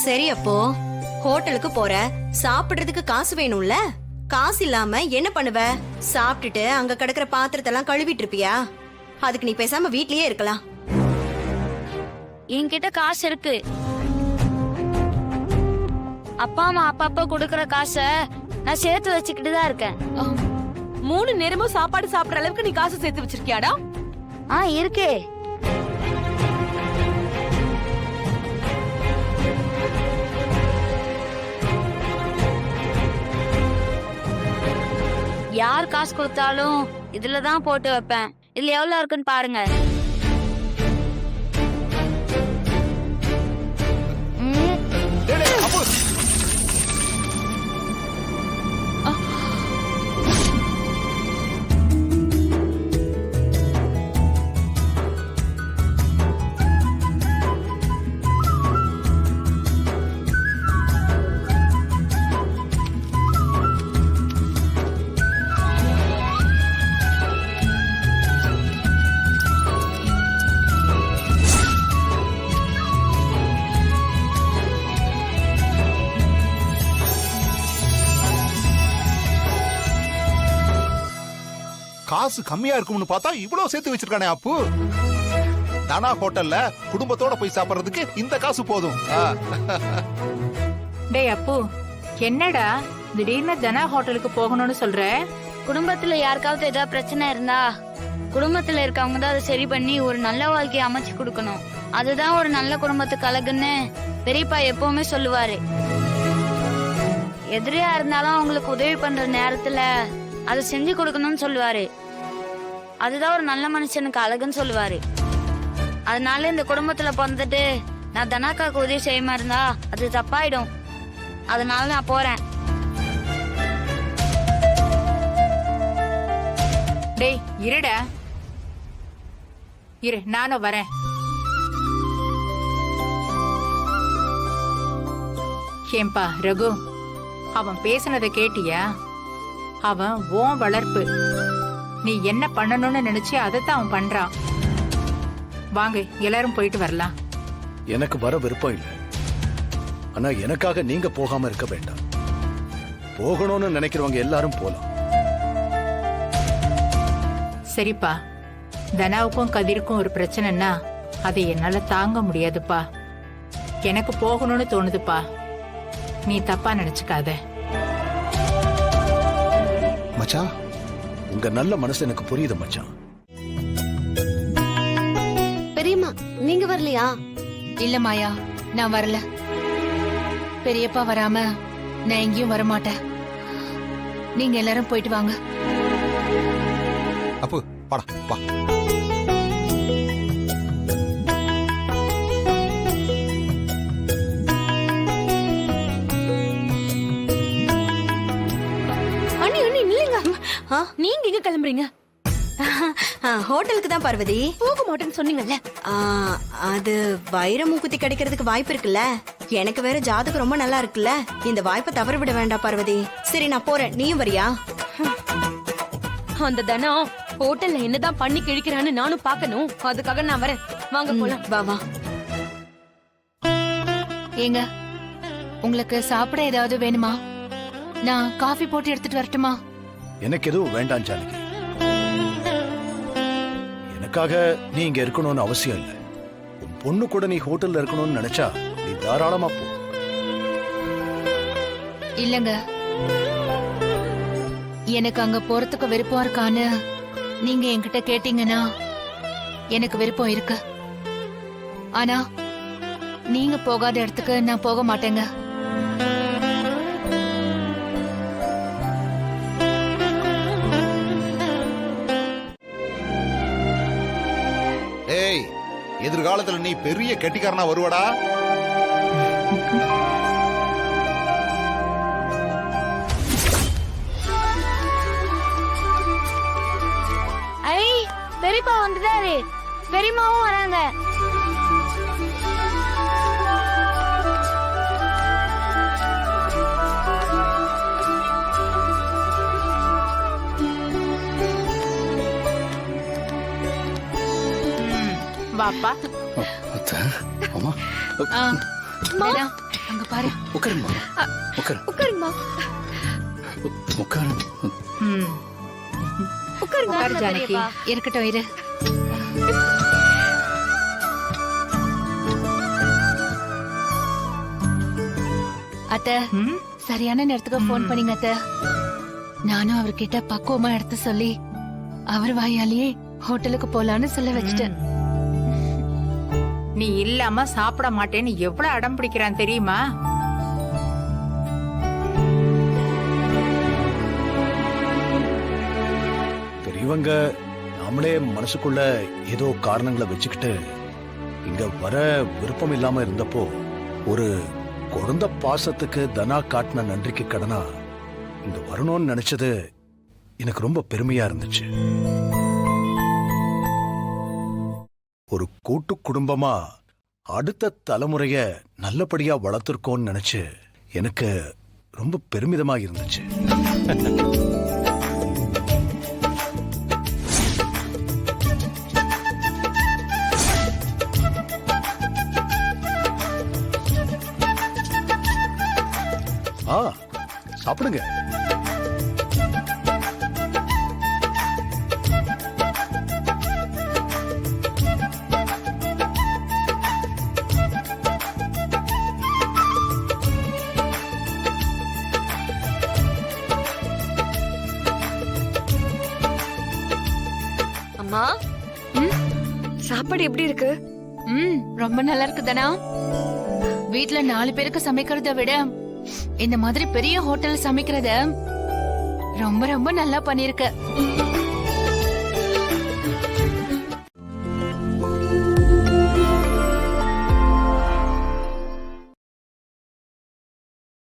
சரி அப்போ ஹோட்டலுக்கு போற, சாப்பிடுறதுக்கு காசு வேணும்ல? காசு இல்லாம என்ன பண்ணுவ? சாப்பிட்டுட்டு அங்க கிடக்குற பாத்திரத்தை எல்லாம் கழுவிட்டு இருப்பியா? அதுக்கு நீ பேசாம வீட்லயே இருக்கலாம். என்கிட்ட காசு இருக்கு. அப்பா அம்மா அப்பப்ப குடுக்கற காசை நான் சேர்த்து வச்சுக்கிட்டு தான் இருக்கேன். 3 நேரமும் சாப்பாடு சாப்பிடுற அளவுக்கு நீ காசு சேர்த்து வச்சிருக்கியாடா? இருக்கே. யார் காசு கொடுத்தாலும் இதுலதான் போட்டு வைப்பேன். இதுல எவ்வளவு இருக்குன்னு பாருங்க. காசு கம்மியா இருக்கும்னு பார்த்தா இவ்வளவு சேர்த்து வச்சிருக்கானே அப்பு. தானா ஹோட்டல்ல குடும்பத்தோட போய் சாப்பிடுறதுக்கு இந்த காசு போதும். டேய் அப்பு, என்னடா திடீர்னு தனா ஹோட்டலுக்கு போகணும்னு சொல்ற? குடும்பத்துல யாருக்காவது ஏதாவது பிரச்சனை இருந்தா குடும்பத்துல இருக்கவங்க தான் அதை சரி பண்ணி ஒரு நல்ல வாழ்க்கையை அமைச்சு கொடுக்கணும். அதுதான் ஒரு நல்ல குடும்பத்துக்கு அழகுன்னு பெரியப்பா எப்பவுமே சொல்லுவாரு. எதிரியா இருந்தாலும் அவங்களுக்கு உதவி பண்ற நேரத்துல அதை செஞ்சு கொடுக்கணும்னு சொல்லுவாரு. அதுதான் ஒரு நல்ல மனுஷனுக்கு அழகுன்னு சொல்லுவாரு. அதனால இந்த குடும்பத்துல பிறந்துட்டு நான் தனாக்காக்கு உதவி செய்யாம இருந்தா அது தப்பாயிடும். அதனால நான் போறேன். டேய் இருடா, இரு நானும் வரேன். ஏம்பா ரகு, அவன் பேசுனதை கேட்டியா? அவன் உன் வளர்ப்பு. நீ என்ன பண்ணணும்னு நினைச்சு அதைத்தான் அவன் பண்றான். வாங்க எல்லாரும் போயிட்டு வரலாம். எனக்கு வர விருப்பம் இல்லை. ஆனா எனக்காக நீங்க போகாம இருக்க வேண்டாம். போகணும்னு நினைக்கிறவங்க எல்லாரும் போலாம். சரிப்பா, தனாவுக்கும் கதிருக்கும் ஒரு பிரச்சனைன்னா அதை என்னால தாங்க முடியாதுப்பா. எனக்கு போகணும்னு தோணுதுப்பா. நீ தப்பா நினைச்சுக்காத. மச்சான், உங்க நல்ல மனசு எனக்கு புரியுது மச்சான். பெரியம்மா நீங்க வரலையா? இல்ல மாயா, நான் வரல. பெரியப்பா வராம நான் எங்கேயும் வரமாட்டேன். நீங்க எல்லாரும் போயிட்டு வாங்க. அப்பு வாடா வா. அண்ணி அண்ணி இல்லைங்க. நீங்க எங்க கிளம்புறீங்க? ஹோட்டலுக்கு தான் பார்வதி. போக மாட்டேன்னு சொன்னீங்கல்ல. அது வைர மூக்குத்தி கிடைக்கிறதுக்கு வாய்ப்பு இருக்குல்ல. எனக்கு வேற ஜாதகம் ரொம்ப நல்லா இருக்குல்ல. இந்த வாய்ப்பை தவற விட வேண்டாம் பார்வதி. சரி நான் போறேன், நீயும் வரியா? அந்த தனா ஹோட்டல்ல என்னதான் பண்ணி கிழிக்கிறான்னு நானும் பாக்கணும். அதுக்காக நான் வரேன். வாங்க போலாம். வா வா. ஏங்க, உங்களுக்கு சாப்பிட ஏதாவது வேணுமா? நான் காஃபி போட்டு எடுத்துட்டு வரட்டுமா? எனக்கு எதுவும் வேண்டாம் ஜானகி. எனக்காக நீ இங்க இருக்கணும்னு அவசியம் இல்லை. உன் பொண்ணு கூட நீ ஹோட்டல்ல இருக்கணும்னு நினைச்சா நீ தாராளமா போ. இல்லங்க, எனக்கு அங்க போறதுக்கு விருப்பம் இருக்கான்னு நீங்க என்கிட்ட கேட்டீங்கன்னா எனக்கு விருப்பம் இருக்கு. ஆனா நீங்க போகாத இடத்துக்கு நான் போக மாட்டேங்க. ஏய், எதிர்காலத்துல நீ பெரிய கெட்டிக்காரனா வருவடா. ஐ, பெரியப்பா வந்துட்டாரு. பெரியம்மாவும் வராங்க. வாப்பா. அம்மா, தனா, அங்க பாரு. உட்காருமா உட்காரு உட்காருங்கம்மா. உட்காரு ம் உட்காரு ஜானகி. இருக்கட்டும் இரு. அத்த, ம் சரியான நேரத்துக்கு போன் பண்ணீங்க அத்த. நானும் அவர்கிட்ட பக்குவமா எடுத்து சொல்லி அவர் வாயாலேயே ஹோட்டலுக்கு போலான்னு சொல்ல வச்சுட்டேன். நீ இல்லாம சாப்பிட மாட்டேன்னு எவ்வளவு அடம் பிடிக்கிறான் தெரியுமா? பெரியவங்க நாமளே மனசுக்குள்ள ஏதோ காரணங்களை வச்சுக்கிட்டு இங்க வர விருப்பம் இல்லாம இருந்தப்போ ஒரு குழந்தை பாசத்துக்கு தனா காட்டின நன்றிக்கு கடனா இங்க வரணும்னு நினைச்சது எனக்கு ரொம்ப பெருமையா இருந்துச்சு. ஒரு கூட்டு குடும்பமா அடுத்த தலைமுறைய நல்லபடியா வளர்த்திருக்கோம்னு நினைச்சு எனக்கு ரொம்ப பெருமிதமா இருந்துச்சு. ஆ, சாப்பிடுங்க. அம்மா, சாப்பாடு எப்படி இருக்கு? ரொம்ப நல்லா இருக்கு தனா. வீட்ல 4 பேருக்கு சமைக்கிறத விட இந்த மாதிரி பெரிய ஹோட்டல் சமைக்கிறத ரொம்ப ரொம்ப நல்லா பண்ணிருக்க.